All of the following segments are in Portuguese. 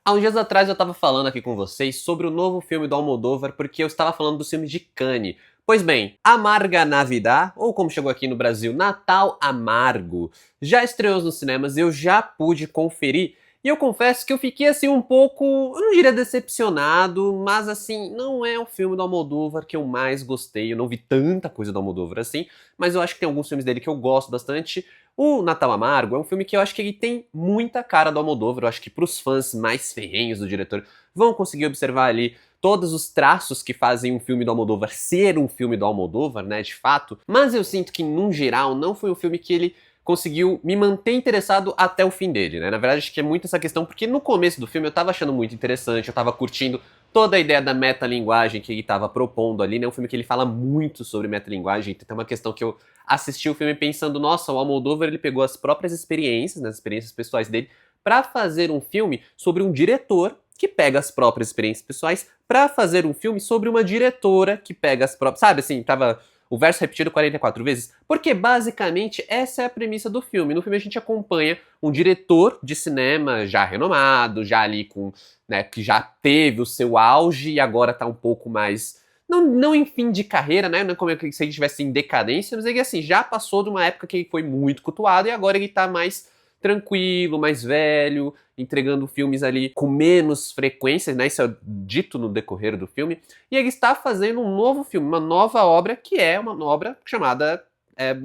Há uns dias atrás eu tava falando aqui com vocês sobre o novo filme do Almodóvar porque eu estava falando dos filmes de Cannes. Pois bem, Amarga Navidad, ou como chegou aqui no Brasil, Natal Amargo, já estreou nos cinemas, eu já pude conferir e eu confesso que eu fiquei assim um pouco, eu não diria decepcionado, mas assim, não é o filme do Almodóvar que eu mais gostei, eu não vi tanta coisa do Almodóvar assim, mas eu acho que tem alguns filmes dele que eu gosto bastante. O Natal Amargo é um filme que eu acho que ele tem muita cara do Almodóvar. Eu acho que pros fãs mais ferrenhos do diretor vão conseguir observar ali todos os traços que fazem um filme do Almodóvar ser um filme do Almodóvar, né, de fato. Mas eu sinto que, num geral, não foi um filme que ele conseguiu me manter interessado até o fim dele, né? Na verdade, acho que é muito essa questão, porque no começo do filme eu tava achando muito interessante, eu tava curtindo toda a ideia da metalinguagem que ele tava propondo ali, né? Um filme que ele fala muito sobre metalinguagem, tem uma questão que eu assisti o filme pensando, nossa, o Almodóvar ele pegou as próprias experiências, né, as experiências pessoais dele, para fazer um filme sobre um diretor que pega as próprias experiências pessoais para fazer um filme sobre uma diretora que pega as próprias, sabe assim, tava o verso repetido 44 vezes, porque basicamente essa é a premissa do filme. No filme a gente acompanha um diretor de cinema já renomado, já ali com, né, que já teve o seu auge e agora tá um pouco mais não em fim de carreira, né? Não é como se ele estivesse em decadência, mas ele assim, já passou de uma época que ele foi muito cultuado e agora ele tá mais tranquilo, mais velho, entregando filmes ali com menos frequência, né? Isso é dito no decorrer do filme. E ele está fazendo um novo filme, uma nova obra, que é uma obra chamada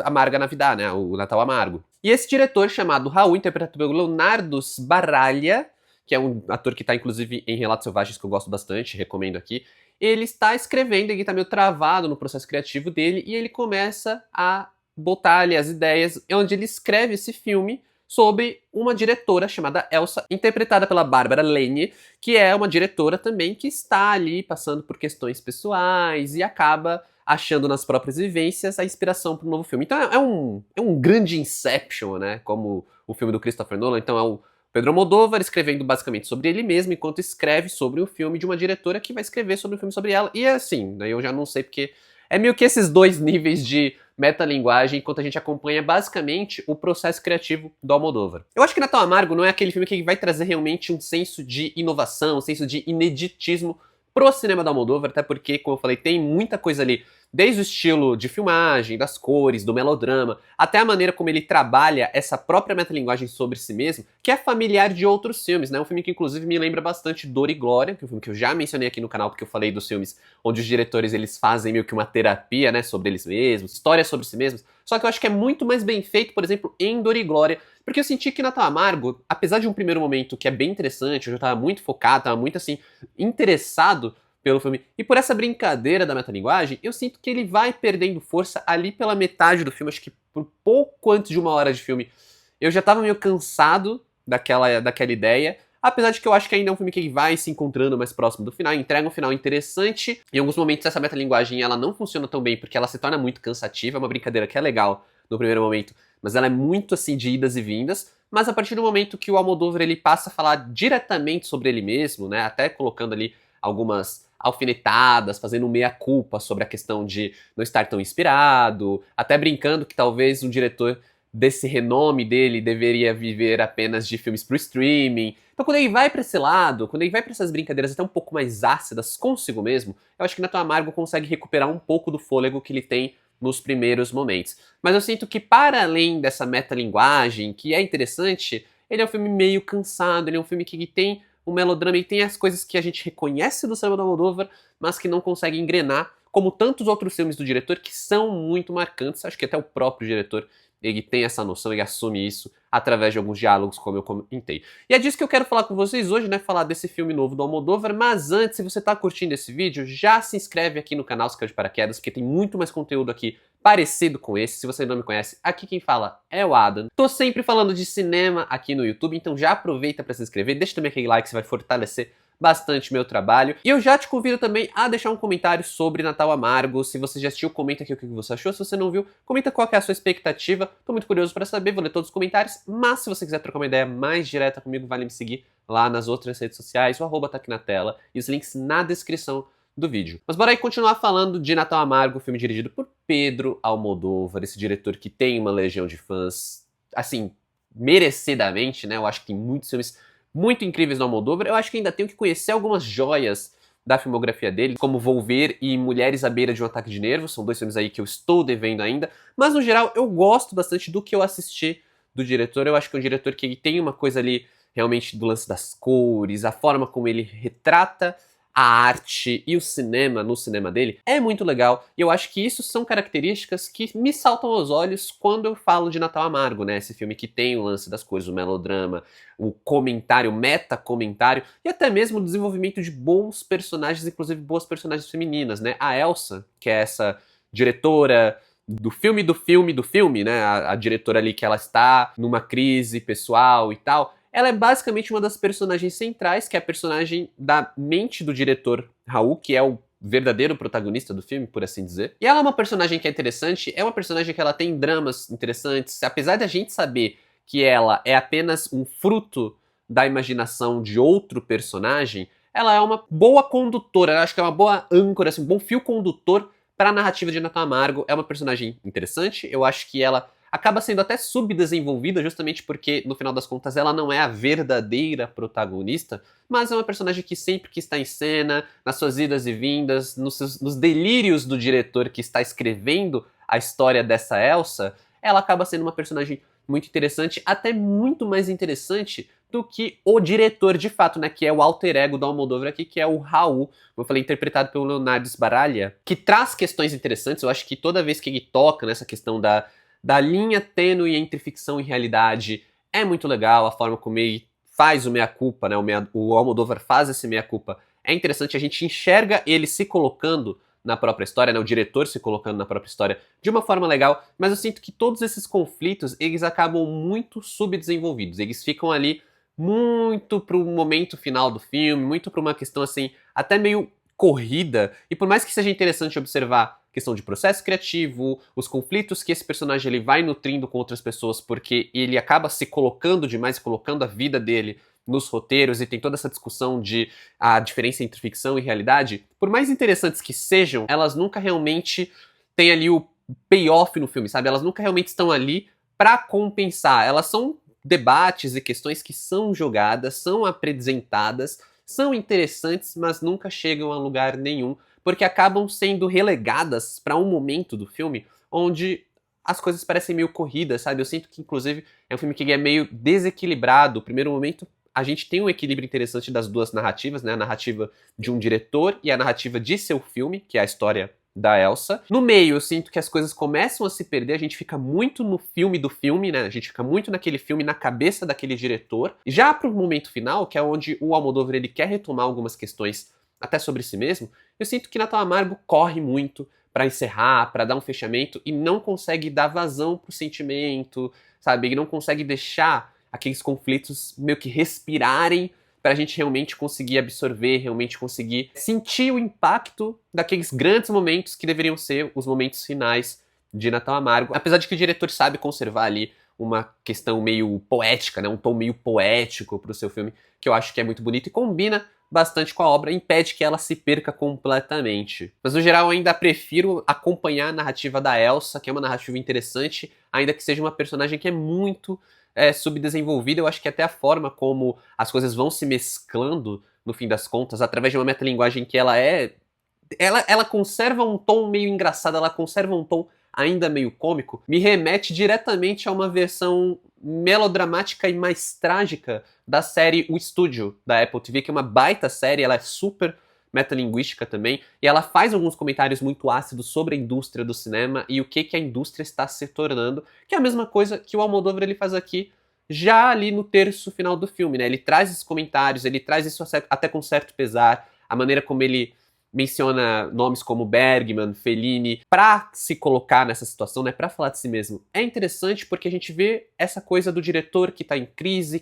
Amarga Navidad, né? O Natal Amargo. E esse diretor chamado Raul, interpretado pelo Leonardo Sbaraglia, que é um ator que está inclusive em Relatos Selvagens, que eu gosto bastante, recomendo aqui, ele está escrevendo, ele está meio travado no processo criativo dele, e ele começa a botar ali as ideias, onde ele escreve esse filme sobre uma diretora chamada Elsa, interpretada pela Bárbara Lane, que é uma diretora também que está ali passando por questões pessoais e acaba achando nas próprias vivências a inspiração para um novo filme. Então é um grande Inception, né? Como o filme do Christopher Nolan. Então é o Pedro Almodóvar escrevendo basicamente sobre ele mesmo, enquanto escreve sobre um filme de uma diretora que vai escrever sobre um filme sobre ela. E é assim, daí eu já não sei porque é meio que esses dois níveis de metalinguagem, enquanto a gente acompanha basicamente o processo criativo do Almodóvar. Eu acho que Natal Amargo não é aquele filme que vai trazer realmente um senso de inovação, um senso de ineditismo pro cinema do Almodóvar, até porque, como eu falei, tem muita coisa ali, desde o estilo de filmagem, das cores, do melodrama, até a maneira como ele trabalha essa própria metalinguagem sobre si mesmo, que é familiar de outros filmes, né? Um filme que inclusive me lembra bastante Dor e Glória, que é um filme que eu já mencionei aqui no canal, porque eu falei dos filmes onde os diretores eles fazem meio que uma terapia, né, sobre eles mesmos, histórias sobre si mesmos. Só que eu acho que é muito mais bem feito, por exemplo, em Dor e Glória, porque eu senti que Natal Amargo, apesar de um primeiro momento que é bem interessante, eu já tava muito focado, tava muito assim interessado pelo filme. E por essa brincadeira da metalinguagem, eu sinto que ele vai perdendo força ali pela metade do filme, acho que por pouco antes de 1 hora de filme. Eu já tava meio cansado daquela ideia, apesar de que eu acho que ainda é um filme que ele vai se encontrando mais próximo do final, entrega um final interessante. Em alguns momentos essa metalinguagem ela não funciona tão bem, porque ela se torna muito cansativa, é uma brincadeira que é legal no primeiro momento, mas ela é muito assim de idas e vindas. Mas a partir do momento que o Almodóvar ele passa a falar diretamente sobre ele mesmo, né, até colocando ali algumas alfinetadas, fazendo um meia-culpa sobre a questão de não estar tão inspirado, até brincando que talvez um diretor desse renome dele deveria viver apenas de filmes pro streaming. Então quando ele vai pra esse lado, quando ele vai pra essas brincadeiras até um pouco mais ácidas consigo mesmo, eu acho que Natal Amargo consegue recuperar um pouco do fôlego que ele tem nos primeiros momentos. Mas eu sinto que para além dessa metalinguagem, que é interessante, ele é um filme meio cansado, ele é um filme que ele tem um melodrama e tem as coisas que a gente reconhece do cinema do Almodóvar, mas que não consegue engrenar, como tantos outros filmes do diretor que são muito marcantes. Acho que até o próprio diretor ele tem essa noção e assume isso através de alguns diálogos, como eu comentei. E é disso que eu quero falar com vocês hoje, né? Falar desse filme novo do Almodóvar, mas antes, se você tá curtindo esse vídeo, já se inscreve aqui no canal, se caiu de paraquedas, porque tem muito mais conteúdo aqui parecido com esse. Se você não me conhece, aqui quem fala é o Adam. Tô sempre falando de cinema aqui no YouTube, então já aproveita para se inscrever, deixa também aquele like, que vai fortalecer bastante meu trabalho. E eu já te convido também a deixar um comentário sobre Natal Amargo. Se você já assistiu, comenta aqui o que você achou. Se você não viu, comenta qual é a sua expectativa. Tô muito curioso para saber, vou ler todos os comentários. Mas se você quiser trocar uma ideia mais direta comigo, vale me seguir lá nas outras redes sociais. O arroba tá aqui na tela e os links na descrição do vídeo. Mas bora aí continuar falando de Natal Amargo, filme dirigido por Pedro Almodóvar, esse diretor que tem uma legião de fãs, assim, merecidamente, né? Eu acho que tem muitos filmes muito incríveis do Almodóvar. Eu acho que ainda tenho que conhecer algumas joias da filmografia dele, como Volver e Mulheres à Beira de um Ataque de Nervos, são 2 filmes aí que eu estou devendo ainda, mas no geral eu gosto bastante do que eu assisti do diretor. Eu acho que é um diretor que tem uma coisa ali realmente do lance das cores, a forma como ele retrata a arte e o cinema no cinema dele é muito legal, e eu acho que isso são características que me saltam aos olhos quando eu falo de Natal Amargo, né? Esse filme que tem o lance das cores, o melodrama, o comentário, o meta-comentário, e até mesmo o desenvolvimento de bons personagens, inclusive boas personagens femininas, né? A Elsa, que é essa diretora do filme, né? A diretora ali que ela está numa crise pessoal e tal. Ela é basicamente uma das personagens centrais, que é a personagem da mente do diretor Raul, que é o verdadeiro protagonista do filme, por assim dizer. E ela é uma personagem que é interessante, é uma personagem que ela tem dramas interessantes, apesar da gente saber que ela é apenas um fruto da imaginação de outro personagem, ela é uma boa condutora, eu acho que é uma boa âncora, assim, um bom fio condutor para a narrativa de Natal Amargo. É uma personagem interessante, eu acho que ela acaba sendo até subdesenvolvida justamente porque, no final das contas, ela não é a verdadeira protagonista, mas é uma personagem que sempre que está em cena, nas suas idas e vindas, nos delírios do diretor que está escrevendo a história dessa Elsa, ela acaba sendo uma personagem muito interessante, até muito mais interessante do que o diretor de fato, né, que é o alter ego do Almodóvar aqui, que é o Raul, como eu falei, interpretado pelo Leonardo Sbaraglia, que traz questões interessantes. Eu acho que toda vez que ele toca nessa questão da linha tênue entre ficção e realidade, é muito legal a forma como ele faz o meia-culpa, né? O Almodóvar faz esse meia-culpa. É interessante, a gente enxerga ele se colocando na própria história, né? O diretor se colocando na própria história de uma forma legal, mas eu sinto que todos esses conflitos, eles acabam muito subdesenvolvidos. Eles ficam ali muito pro momento final do filme, muito pra uma questão assim, até meio corrida, e por mais que seja interessante observar questão de processo criativo, os conflitos que esse personagem ele vai nutrindo com outras pessoas, porque ele acaba se colocando demais, colocando a vida dele nos roteiros, e tem toda essa discussão de a diferença entre ficção e realidade, por mais interessantes que sejam, elas nunca realmente têm ali o payoff no filme, sabe? Elas nunca realmente estão ali pra compensar. Elas são debates e questões que são jogadas, são apresentadas, são interessantes, mas nunca chegam a lugar nenhum, porque acabam sendo relegadas para um momento do filme onde as coisas parecem meio corridas, sabe? Eu sinto que, inclusive, é um filme que é meio desequilibrado. No primeiro momento, a gente tem um equilíbrio interessante das duas narrativas, né? A narrativa de um diretor e a narrativa de seu filme, que é a história da Elsa. No meio, eu sinto que as coisas começam a se perder, a gente fica muito no filme do filme, né? A gente fica muito naquele filme, na cabeça daquele diretor. Já pro momento final, que é onde o Almodóvar ele quer retomar algumas questões até sobre si mesmo, eu sinto que Natal Amargo corre muito pra encerrar, pra dar um fechamento e não consegue dar vazão pro sentimento, sabe? Ele não consegue deixar aqueles conflitos meio que respirarem pra gente realmente conseguir absorver, realmente conseguir sentir o impacto daqueles grandes momentos que deveriam ser os momentos finais de Natal Amargo. Apesar de que o diretor sabe conservar ali uma questão meio poética, né? Um tom meio poético pro seu filme, que eu acho que é muito bonito e combina bastante com a obra, impede que ela se perca completamente. Mas no geral eu ainda prefiro acompanhar a narrativa da Elsa, que é uma narrativa interessante, ainda que seja uma personagem que é muito subdesenvolvida. Eu acho que até a forma como as coisas vão se mesclando, no fim das contas, através de uma metalinguagem que ela conserva um tom meio engraçado, ela conserva um tom ainda meio cômico, me remete diretamente a uma versão melodramática e mais trágica da série O Estúdio, da Apple TV, que é uma baita série, ela é super metalinguística também, e ela faz alguns comentários muito ácidos sobre a indústria do cinema e o que a indústria está se tornando, que é a mesma coisa que o Almodóvar ele faz aqui, já ali no terço final do filme, né? Ele traz esses comentários, ele traz isso até com certo pesar, a maneira como ele menciona nomes como Bergman, Fellini, pra se colocar nessa situação, né, pra falar de si mesmo. É interessante porque a gente vê essa coisa do diretor que tá em crise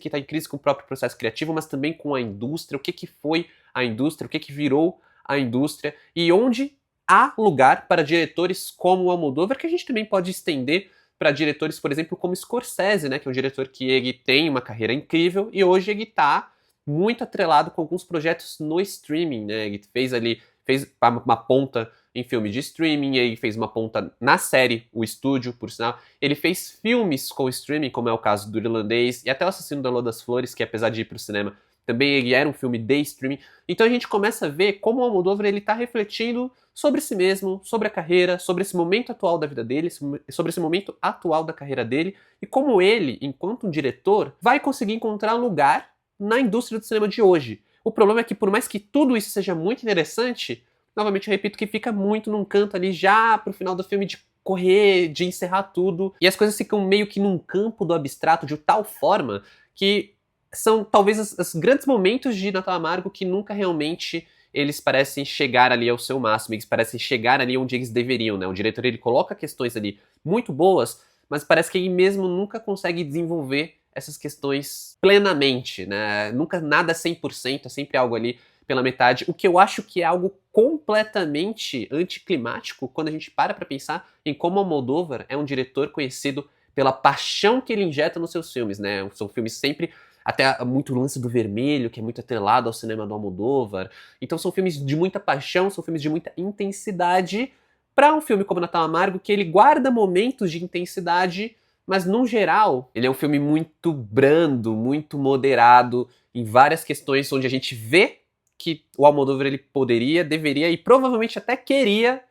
com o próprio processo criativo, mas também com a indústria, o que foi a indústria, o que virou a indústria, e onde há lugar para diretores como o Almodóvar, que a gente também pode estender para diretores, por exemplo, como Scorsese, né, que é um diretor que ele tem uma carreira incrível, e hoje ele tá muito atrelado com alguns projetos no streaming, né, ele fez ali fez uma ponta em filme de streaming, e aí fez uma ponta na série, O Estúdio, por sinal. Ele fez filmes com streaming, como é o caso do Irlandês, e até O Assassino da Lua das Flores, que apesar de ir pro cinema, também ele era um filme de streaming. Então a gente começa a ver como o Almodóvar ele tá refletindo sobre si mesmo, sobre a carreira, sobre esse momento atual da vida dele, sobre esse momento atual da carreira dele, e como ele, enquanto um diretor, vai conseguir encontrar lugar na indústria do cinema de hoje. O problema é que, por mais que tudo isso seja muito interessante, novamente eu repito que fica muito num canto ali já pro final do filme de correr, de encerrar tudo, e as coisas ficam meio que num campo do abstrato de tal forma que são talvez os grandes momentos de Natal Amargo que nunca realmente eles parecem chegar ali ao seu máximo, eles parecem chegar ali onde eles deveriam, né? O diretor ele coloca questões ali muito boas, mas parece que ele mesmo nunca consegue desenvolver essas questões plenamente, né? Nunca nada 100%, é sempre algo ali pela metade, o que eu acho que é algo completamente anticlimático quando a gente para pra pensar em como Almodóvar é um diretor conhecido pela paixão que ele injeta nos seus filmes, né? São filmes sempre até muito lance do vermelho, que é muito atrelado ao cinema do Almodóvar. Então são filmes de muita paixão, são filmes de muita intensidade, para um filme como Natal Amargo, que ele guarda momentos de intensidade, mas no geral, ele é um filme muito brando, muito moderado, em várias questões onde a gente vê que o Almodóvar ele poderia, deveria e provavelmente até queria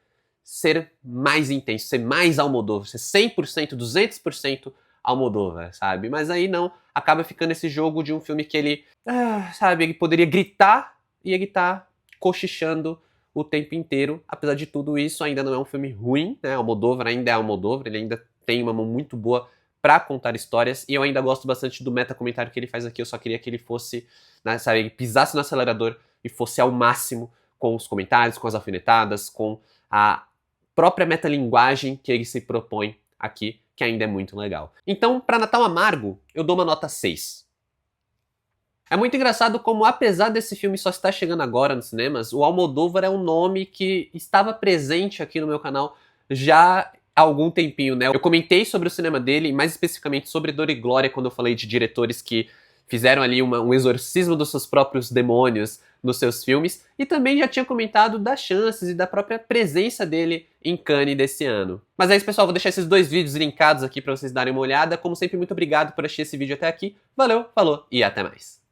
ser mais intenso, ser mais Almodóvar, ser 100%, 200% Almodóvar, sabe? Mas aí não, acaba ficando esse jogo de um filme que ele, sabe, ele poderia gritar e ele tá cochichando o tempo inteiro. Apesar de tudo isso, ainda não é um filme ruim, né? Almodóvar ainda é Almodóvar, ele ainda tem uma mão muito boa pra contar histórias, e eu ainda gosto bastante do meta-comentário que ele faz aqui. Eu só queria que ele fosse, né, sabe, ele pisasse no acelerador e fosse ao máximo com os comentários, com as alfinetadas, com a própria metalinguagem que ele se propõe aqui, que ainda é muito legal. Então, para Natal Amargo, eu dou uma nota 6. É muito engraçado como, apesar desse filme só estar chegando agora nos cinemas, o Almodóvar é um nome que estava presente aqui no meu canal já há algum tempinho, né? Eu comentei sobre o cinema dele, mais especificamente sobre Dor e Glória, quando eu falei de diretores que fizeram ali um exorcismo dos seus próprios demônios nos seus filmes, e também já tinha comentado das chances e da própria presença dele em Cannes desse ano. Mas é isso, pessoal, vou deixar esses dois vídeos linkados aqui para vocês darem uma olhada. Como sempre, muito obrigado por assistir esse vídeo até aqui. Valeu, falou e até mais.